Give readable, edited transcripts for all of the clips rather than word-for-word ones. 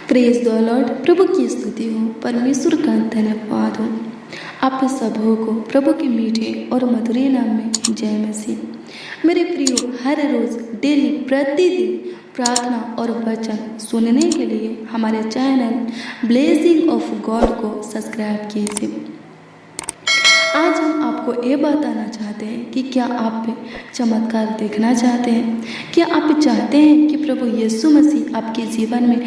Praise the Lord. प्रभु की स्तुति हो, परमेश्वर का धन्यवाद हो। आप सबों को प्रभु के मीठे और मधुर नाम में जय मसीह। मेरे प्रियो, हर रोज डेली प्रतिदिन प्रार्थना और वचन सुनने के लिए हमारे चैनल ब्लेसिंग ऑफ गॉड को सब्सक्राइब कीजिए। आज हम आपको ये बताना चाहते हैं कि क्या आप चमत्कार देखना चाहते हैं? क्या आप चाहते हैं कि प्रभु यीशु मसीह आपके जीवन में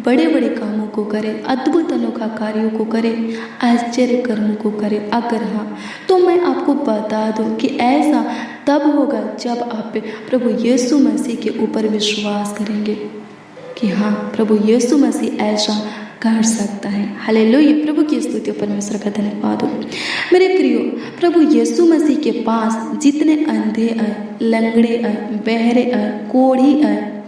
बड़े बड़े कामों को करे, अद्भुत अनोखा कार्यों को करे, आश्चर्य कर्मों को करे? अगर हाँ, तो मैं आपको बता दूं कि ऐसा तब होगा जब आप प्रभु यीशु मसीह के ऊपर विश्वास करेंगे कि हाँ, प्रभु यीशु मसीह ऐसा कर सकता है। हालेलुया। प्रभु की स्तुति परमेश्वर का धन्यवाद हो। मेरे प्रियो, प्रभु यीशु मसीह के पास जितने अंधे आए, लंगड़े आए, बहरे आए, कोढ़ी आए,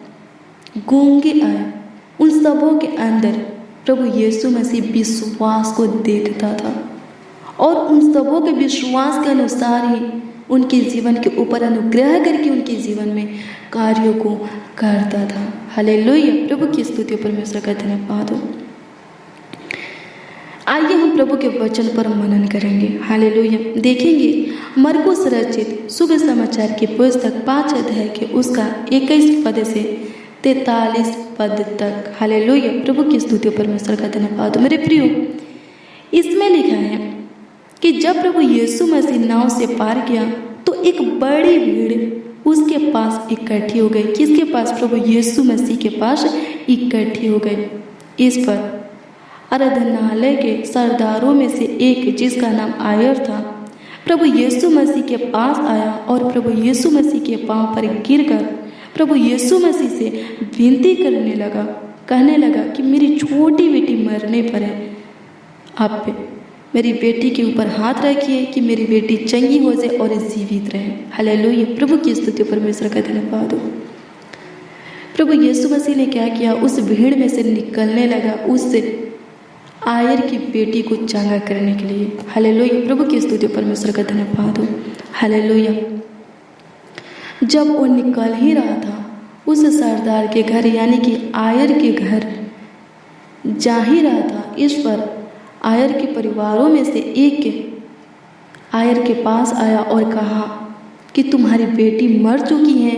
गूंगे आए, उन सबों के अंदर प्रभु यीशु मसीह विश्वास को देखता था और उन सबों के विश्वास के अनुसार ही उनके जीवन के ऊपर अनुग्रह करके उनके जीवन में कार्यों को करता था। हालेलुया। प्रभु की स्तुति परमेश्वर का धन्यवाद हो। आइए हम प्रभु के वचन पर मनन करेंगे। हालेलुया। देखेंगे मरकुस रचित शुभ समाचार की पुस्तक 5 अध्याय के उसका 21 पद से 43 पद तक। हालेलुया। प्रभु की स्तुति परमेश्वर का धन्यवाद। मेरे प्रियो, इसमें लिखा है कि जब प्रभु यीशु मसीह नाव से पार गया तो एक बड़ी भीड़ उसके पास इकट्ठी हो गई। किसके पास? प्रभु यीशु मसीह के पास इकट्ठी हो गई। इस पर आराधनालय के सरदारों में से एक, जिसका नाम आयर था, प्रभु यीशु मसीह के पास आया और प्रभु यीशु मसीह के पांव पर गिरकर प्रभु यीशु मसीह से विनती करने लगा, कहने लगा कि मेरी छोटी बेटी मरने पर है, आप मेरी बेटी के ऊपर हाथ रखिए कि मेरी बेटी चंगी हो जाए और जीवित रहे। हालेलुया। प्रभु की स्तुति परमेश्वर का धन्यवाद हो। प्रभु यीशु मसीह ने क्या किया? उस भीड़ में से निकलने लगा उससे आयर की बेटी को चंगा करने के लिए। हालेलुया। प्रभु की स्तुति परमेश्वर का धन्यवाद हो। हालेलुया। जब वो निकल ही रहा था, उस सरदार के घर यानी कि आयर के घर जा ही रहा था, इस पर आयर के परिवारों में से एक आयर के पास आया और कहा कि तुम्हारी बेटी मर चुकी है,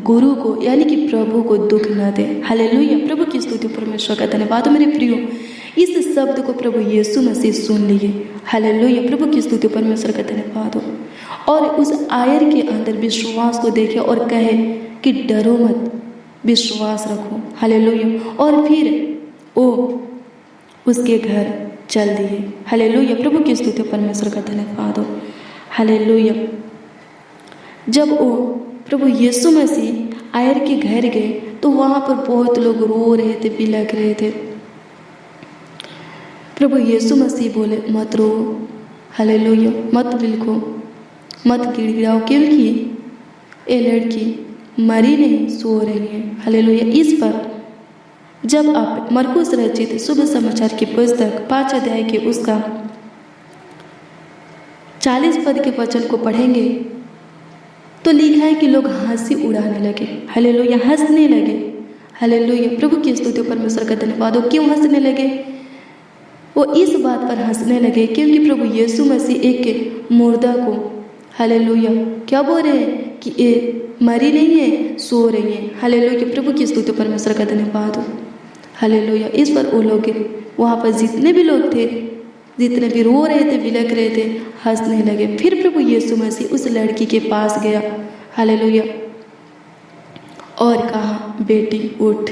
गुरु को यानी कि प्रभु को दुख न दे। हालेलुया। प्रभु की स्तुति परमेश्वर का धन्यवाद। मेरे प्रियो, इस शब्द को प्रभु यीशु मसीह सुन लिए। हालेलुया। प्रभु की स्तुति परमेश्वर का धन्यवाद हो। और उस आयर के अंदर विश्वास को देखे और कहे कि डरो मत, विश्वास रखो। हालेलुया। और फिर वो उसके घर चल दिए। हालेलुया। प्रभु की स्तुति परमेश्वर का धन्यवाद हो। हालेलुया। जब वो प्रभु यीशु मसीह आयर के घर गए तो वहाँ पर बहुत लोग रो रहे थे, बिलख रहे थे। प्रभु यीशु मसीह बोले, मत रो। हालेलुया। मत बिलखो, मत गिड़गिड़ाओ, क्योंकि ये लड़की मरी नहीं, सो रही है। हालेलुया। इस पर जब आप मरकुस रचित शुभ समाचार की पुस्तक 5 अध्याय के उसका 40 पद के वचन को पढ़ेंगे तो लिखा है कि लोग हंसी उड़ाने लगे। हालेलुया। हंसने लगे। हालेलुया। प्रभु की स्तुति परमेश्वर का धन्यवाद हो। क्यों हंसने लगे? वो इस बात पर हंसने लगे क्योंकि प्रभु यीशु मसीह एक मुर्दा को, हालेलुया, क्या बोल रहे हैं कि ये मरी नहीं है, सो रही है। हालेलुया। प्रभु की स्तुति परमेश्वर का धन्यवाद हो। हालेलुया। इस पर वो लोग, वहाँ पर जितने भी लोग थे, जितने भी रो रहे थे, बिलख रहे थे, हंसने लगे। फिर प्रभु यीशु मसीह उस लड़की के पास गया। हालेलुया। और कहा, बेटी उठ।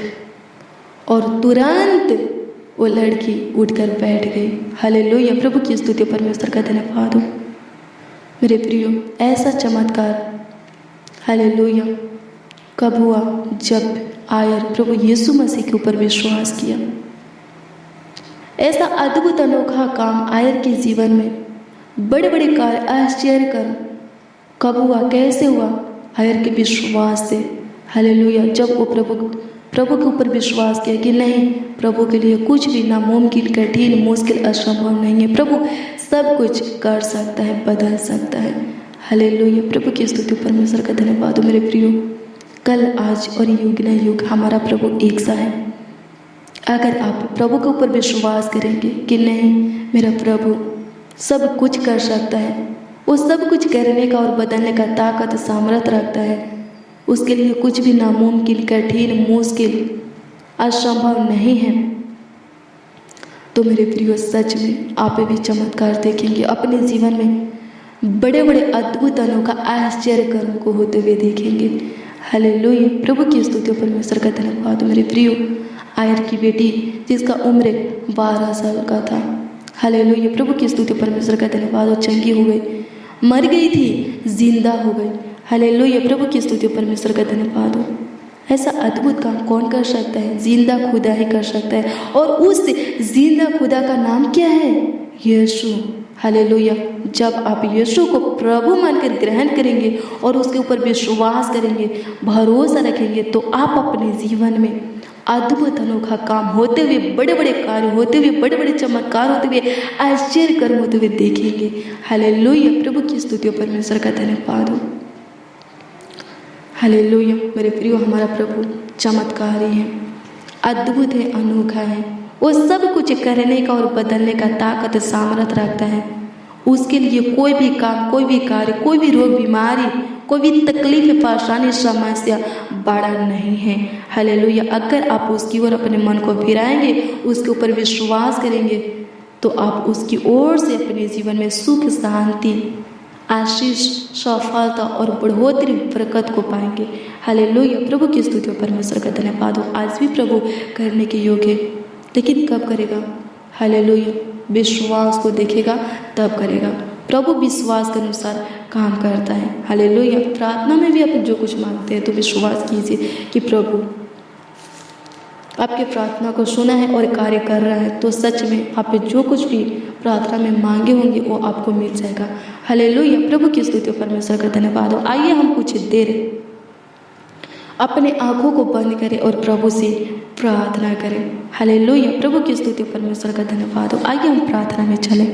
और तुरंत वो लड़की उठकर बैठ गई। हालेलुया। प्रभु की स्तुति परमेश्वर का धन्यवाद हो। मेरे प्रियो, ऐसा चमत्कार हालेलुया कब हुआ? जब आयर प्रभु यीशु मसीह के ऊपर विश्वास किया। ऐसा अद्भुत अनोखा काम आयर के जीवन में, बड़े बड़े कार्य, आश्चर्य कर्म कब हुआ, कैसे हुआ? आयर के विश्वास से। हालेलुया। जब वो प्रभु के ऊपर विश्वास किया कि नहीं, प्रभु के लिए कुछ भी नामुमकिन, कठिन, मुश्किल, असंभव नहीं है। प्रभु सब कुछ कर सकता है, बदल सकता है। हालेलुया। प्रभु की स्तुति परमेश्वर का धन्यवाद हो। मेरे प्रियो, कल, आज और युग न युग हमारा प्रभु एक सा है। अगर आप प्रभु के ऊपर विश्वास करेंगे कि नहीं, मेरा प्रभु सब कुछ कर सकता है, वो सब कुछ करने का और बदलने का ताकत सामर्थ्य रखता है, उसके लिए कुछ भी नामुमकिन, कठिन, मुश्किल, असंभव नहीं है, तो मेरे प्रियो सच में आप भी चमत्कार देखेंगे। अपने जीवन में बड़े बड़े अद्भुत अनोखा आश्चर्य कर्म को होते हुए देखेंगे। हालेलुया, प्रभु की स्तुति परमेश्वर का धन्यवाद। मेरे प्रियो, आयर की बेटी जिसका उम्र 12 साल का था, हालेलुया, प्रभु की स्तुति परमेश्वर का धन्यवाद, और चंगी हो गई, मर गई थी, जिंदा हो गई। हालेलुया, प्रभु की स्तुति परमेश्वर का धन्यवाद हो। ऐसा अद्भुत काम कौन कर सकता है? जिंदा खुदा ही कर सकता है, और उस जिंदा खुदा का नाम क्या है? यीशु। हालेलुया, जब आप यीशु को प्रभु मानकर ग्रहण करेंगे और उसके ऊपर विश्वास करेंगे, भरोसा रखेंगे, तो आप अपने जीवन में अद्भुत अनोखा काम होते हुए, बड़े बड़े कार्य होते हुए, बड़े बड़े चमत्कार होते हुए, आश्चर्य कर्म होते हुए देखेंगे। हालेलुया, प्रभु की स्तुति परमेश्वर का धन्यवाद हो। हालेलुया, मेरे प्रियो, हमारा प्रभु चमत्कारी है, अद्भुत है, अनोखा है, वो सब कुछ करने का और बदलने का ताकत सामर्थ्य रखता है। उसके लिए कोई भी काम, कोई भी कार्य, कोई भी रोग, बीमारी, कोई भी तकलीफ, परेशानी, समस्या बड़ा नहीं है। हालेलुया, अगर आप उसकी ओर अपने मन को फिराएंगे, उसके ऊपर विश्वास करेंगे, तो आप उसकी ओर से अपने जीवन में सुख, शांति, आशीष, सफलता और बढ़ोतरी, बरकत को पाएंगे। हालेलुया, प्रभु की स्तुति परमेश्वर का धन्यवाद हो। आज भी प्रभु करने के योग्य है, लेकिन कब करेगा? हालेलुया, विश्वास को देखेगा तब करेगा। प्रभु विश्वास के अनुसार काम करता है। हालेलुया, प्रार्थना में भी आप जो कुछ मांगते हैं तो विश्वास कीजिए कि प्रभु आपके प्रार्थना को सुना है और कार्य कर रहा है, तो सच में आप जो कुछ भी प्रार्थना में मांगे होंगे वो आपको मिल जाएगा। हालेलुया, प्रभु की स्तुति परमेश्वर का धन्यवाद हो। आइए हम कुछ देर अपने आंखों को बंद करें और प्रभु से प्रार्थना करें। हालेलुया, प्रभु की स्तुति परमेश्वर का धन्यवाद हो। आइए हम प्रार्थना में चलें।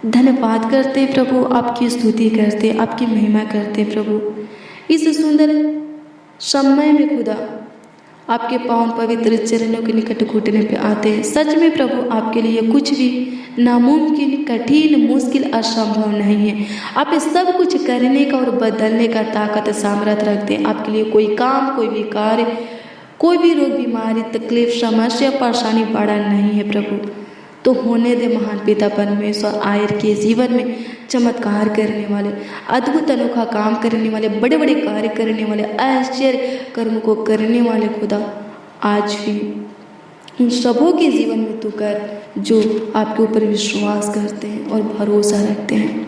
धन्यवाद करते प्रभु, आपकी स्तुति करते, आपकी महिमा करते प्रभु। इस सुंदर समय में खुदा आपके पावन पवित्र चरणों के निकट घुटने पे आते हैं। सच में प्रभु, आपके लिए कुछ भी नामुमकिन, कठिन, मुश्किल, असंभव नहीं है। आप सब कुछ करने का और बदलने का ताकत, सामर्थ्य रखते हैं। आपके लिए कोई काम, कोई भी कार्य, कोई भी रोग, बीमारी, तकलीफ, समस्या, परेशानी बड़ा नहीं है प्रभु। तो होने दे महान पिता परमेश्वर, आयर के जीवन में चमत्कार करने वाले, अद्भुत अनोखा काम करने वाले, बड़े बड़े कार्य करने वाले, आश्चर्य कर्म को करने वाले खुदा, आज भी उन सबों के जीवन में तू कर जो आपके ऊपर विश्वास करते हैं और भरोसा रखते हैं।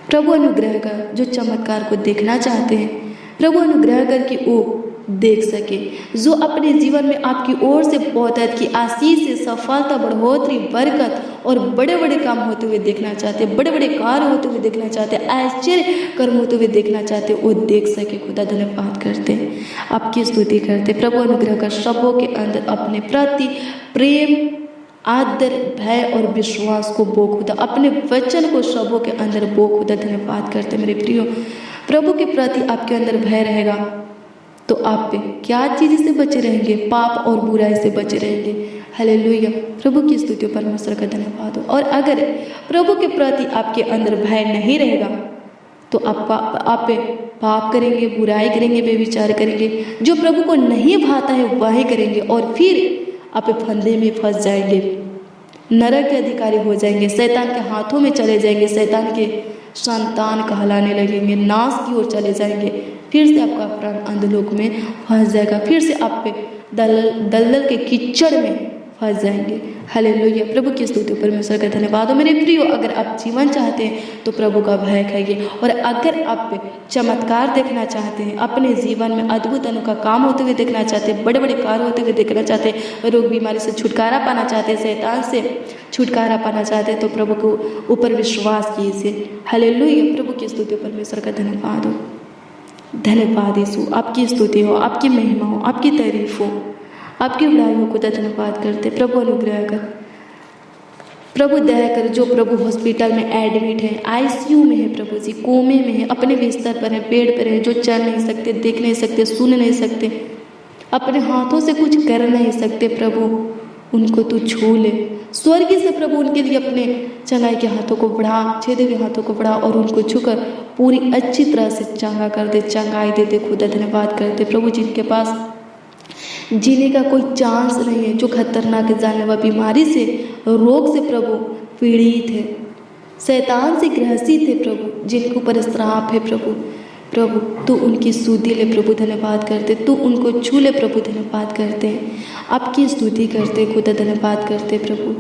प्रभु अनुग्रह कर, जो चमत्कार को देखना चाहते हैं, प्रभु अनुग्रह कर कि वो देख सके, जो अपने जीवन में आपकी ओर से बहुत की आशीष, सफलता, बढ़ोतरी, बरकत और बड़े बड़े काम होते हुए देखना चाहते, बड़े बड़े कार्य होते हुए देखना चाहते, आश्चर्य कर्म होते हुए देखना चाहते, वो देख सके। खुदा धन्यवाद करते हैं, आपकी स्तुति करते। प्रभु अनुग्रह कर सबों के अंदर अपने प्रति प्रेम, आदर, भय और विश्वास को बो खुदा, अपने वचन को सबों के अंदर बो खुदा। धन्यवाद करते मेरे प्रियो, प्रभु के प्रति आपके अंदर भय रहेगा तो आप पे क्या चीज़ से बचे रहेंगे? पाप और बुराई से बचे रहेंगे। हालेलुया, प्रभु की स्तुति परमेश्वर का धन्यवाद हो। और अगर प्रभु के प्रति आपके अंदर भय नहीं रहेगा तो आप पे पाप करेंगे, बुराई करेंगे, बेविचार करेंगे, जो प्रभु को नहीं भाता है वही करेंगे, और फिर आप फंदे में फंस जाएंगे, नरक के अधिकारी हो जाएंगे, शैतान के हाथों में चले जाएंगे, शैतान के संतान कहलाने लगेंगे, नाश की ओर चले जाएंगे। फिर से आपका प्राण अंधलोक में फंस जाएगा, फिर से आप पे दलदल के कीचड़ में फंस जाएंगे। हालेलुया, प्रभु की स्तुति परमेश्वर का धन्यवाद हो। मेरे प्रियो, अगर आप जीवन चाहते हैं तो प्रभु का भय खाइए, और अगर आप चमत्कार देखना चाहते हैं, अपने जीवन में अद्भुत अनोखा काम होते हुए देखना चाहते हैं, बड़े बड़े कार्य होते हुए देखना चाहते हैं, रोग बीमारी से छुटकारा पाना चाहते हैं, शैतान से छुटकारा पाना चाहते हैं, तो प्रभु को ऊपर विश्वास कीजिए। हालेलुया, प्रभु की स्तुति परमेश्वर का धन्यवाद हो। धन्यवाद यीशु, आपकी स्तुति हो, आपकी महिमा हो, आपकी तारीफ हो, आपकी बड़ाई हो। खुदा धन्यवाद करते। प्रभु अनुग्रह कर, प्रभु दया कर, जो प्रभु हॉस्पिटल में एडमिट है, आईसीयू में है, प्रभु जी कोमे में है, अपने बिस्तर पर है, बेड पर है, जो चल नहीं सकते, देख नहीं सकते, सुन नहीं सकते, अपने हाथों से कुछ कर नहीं सकते प्रभु, उनको तू छू ले। स्वर्ग से प्रभु उनके लिए अपने चलाए के हाथों को बढ़ा, छेदे हुए हाथों को बढ़ा और उनको छूकर पूरी अच्छी तरह से चंगा कर दे, चंगाई दे दे। खुदा धन्यवाद करते प्रभु, जिनके पास जीने का कोई चांस नहीं है, जो खतरनाक जानलेवा बीमारी से, रोग से प्रभु पीड़ित है, शैतान से ग्रसित है प्रभु, जिनके ऊपर श्राप है प्रभु, प्रभु तू उनकी स्तुति ले प्रभु, धन्यवाद करते, तू उनको छू ले प्रभु, धन्यवाद करते हैं, आपकी स्तुति करते खुदा, धन्यवाद करते प्रभु,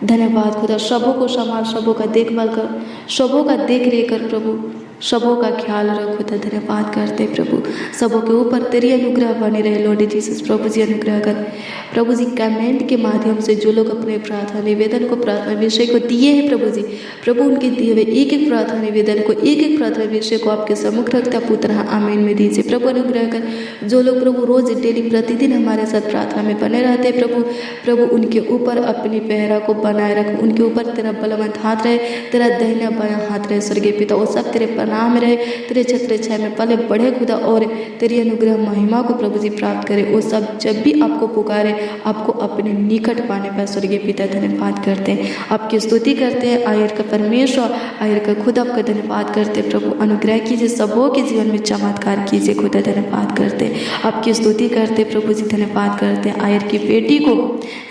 धन्यवाद खुदा। शबों को संभाल, शबों का देखभाल कर, शबों का देख रेख कर प्रभु, सबों का ख्याल रख खुदा, धन्यवाद करते प्रभु। सबों के ऊपर तेरी अनुग्रह बने रहे लॉर्ड जीसस। प्रभु जी अनुग्रह कर प्रभु जी, कमेंट के माध्यम से जो लोग अपने प्रार्थना निवेदन को, प्रार्थना विषय को दिए हैं प्रभु जी, प्रभु उनके दिए हुए एक एक प्रार्थना निवेदन को, एक एक प्रार्थना विषय को आपके सम्मुख रखता पुत्र आमीन में दीजिए प्रभु। अनुग्रह कर जो लोग प्रभु रोज डेली प्रतिदिन हमारे साथ प्रार्थना में बने रहते हैं प्रभु, प्रभु उनके ऊपर अपनी पहरा को बनाए रख, उनके ऊपर तेरा बलवंत हाथ रहे, तेरा दाहिना बायां हाथ रहे स्वर्गीय पिता, वो सब तेरे नाम रहे, तेरे छत्र छाया में पले बढ़े खुदा, और तेरी अनुग्रह महिमा को प्रभु जी प्राप्त करे। वो सब जब भी आपको पुकारे, आपको अपने निकट पाने पर स्वर्गीय पिता धन्यवाद करते हैं, आपकी स्तुति करते हैं। आयर का परमेश्वर, आयर का खुदा आपका धन्यवाद करते प्रभु। अनुग्रह कीजिए, सबों के जीवन में चमत्कार कीजिए खुदा, धन्यवाद करते, आपकी स्तुति करते प्रभु जी, धन्यवाद करते। आयर की बेटी को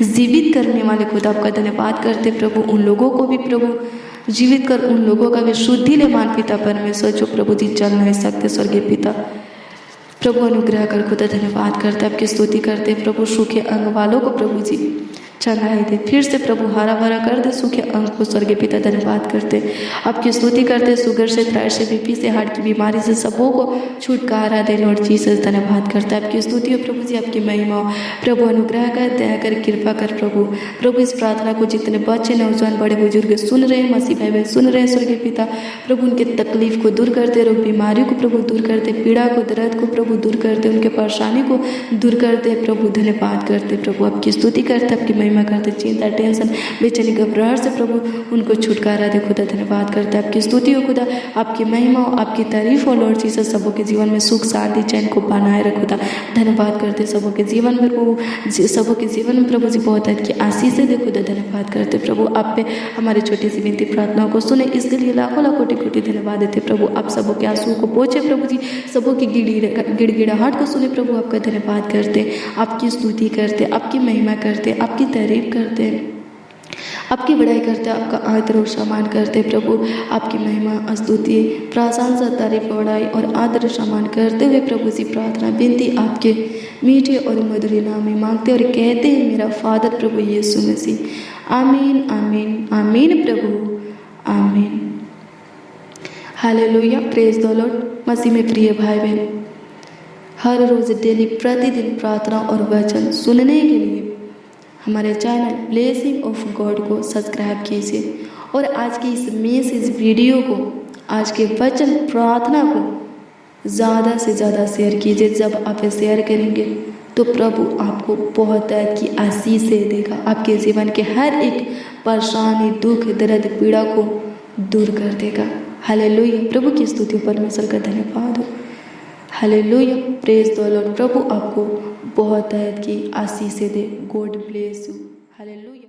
जीवित करने वाले खुदा आपका धन्यवाद करते प्रभु। उन लोगों को भी प्रभु जीवित कर, उन लोगों का भी शुद्धि ले मान पिता परमेश्वर, जो प्रभु जी चल नहीं सकते स्वर्गीय पिता, प्रभु अनुग्रह कर खुदा, धन्यवाद करते, आपकी स्तुति करते प्रभु। सूखे अंग वालों को प्रभु जी चंगाई दे, फिर से प्रभु हरा भरा कर दे सूखे अंग को स्वर्गीय पिता, धन्यवाद करते, आपकी स्तुति करते। शुगर से, थायराइड से, बीपी से, हार्ट की बीमारी से सबों को छुटकारा दे लॉर्ड जीसस, धन्यवाद करता है, आपकी स्तुति हो प्रभु जी, आपकी महिमा हो प्रभु। अनुग्रह कर, दया कर, कृपा कर प्रभु। प्रभु इस प्रार्थना को जितने बच्चे, नौजवान, बड़े बुजुर्ग सुन रहे हैं, मसीह भाई बहन सुन रहे हैं स्वर्गीय पिता, प्रभु उनके तकलीफ को दूर करते, रोग बीमारियों को प्रभु दूर करते, पीड़ा को, दर्द को प्रभु दूर करते, उनके परेशानी को दूर करते प्रभु, धन्यवाद करते प्रभु, आपकी स्तुति करते, आपकी महिमा करते। चिंता, टेंशन, बेचैनी, घबराहट से प्रभु उनको छुटकारा दे खुदा, धन्यवाद करते, आपकी स्तुति हो खुदा, आपकी महिमा हो, आपकी तारीफ हो लॉर्ड जीसस। सबों के जीवन में सुख, शांति, चैन को बनाए रख खुदा, धन्यवाद करते। सबों के जीवन में प्रभु, सबों के जीवन में प्रभु जी बहुत की आशीष दे खुदा, धन्यवाद करते प्रभु। आप पे हमारे छोटी सी विनती प्रार्थनाओं को सुने, इसके लिए लाखों लाख कोटि कोटि धन्यवाद देते प्रभु। आप सबों के आंसू को पोंछे प्रभु जी, सबों की गिड़गिड़ाहट को सुने प्रभु, आपका धन्यवाद करते, आपकी स्तुति करते, आपकी महिमा करते, आपकी तारीफ करते, आपकी बड़ाई करते, आपका आदर और सम्मान करते प्रभु। आपकी महिमा, स्तुति, प्रशंसा, तारीफ, बड़ाई और आदर सम्मान करते हुए प्रभु जी प्रार्थना विनती आपके मीठे और मधुर नाम में मांगते और कहते हैं मेरा फादर प्रभु यीशु मसीह, आमीन आमीन आमीन प्रभु, आमीन। Hallelujah, praise the Lord. मसीह में प्रिय भाई बहन, हर रोज डेली प्रतिदिन प्रार्थना और वचन सुनने के लिए हमारे चैनल ब्लेसिंग ऑफ गॉड को सब्सक्राइब कीजिए, और आज की इस मैसेज वीडियो को, आज के वचन प्रार्थना को ज़्यादा से ज़्यादा शेयर कीजिए। जब आप शेयर करेंगे तो प्रभु आपको बहुत की आशीष देगा, आपके जीवन के हर एक परेशानी, दुख, दर्द, पीड़ा को दूर कर देगा। हालेलुया, प्रभु की स्तुति, परमेश्वर का धन्यवाद हो। Hallelujah, praise the Lord. प्रभु आपको बहुत की आशीष दे। God bless you. हालेलुया।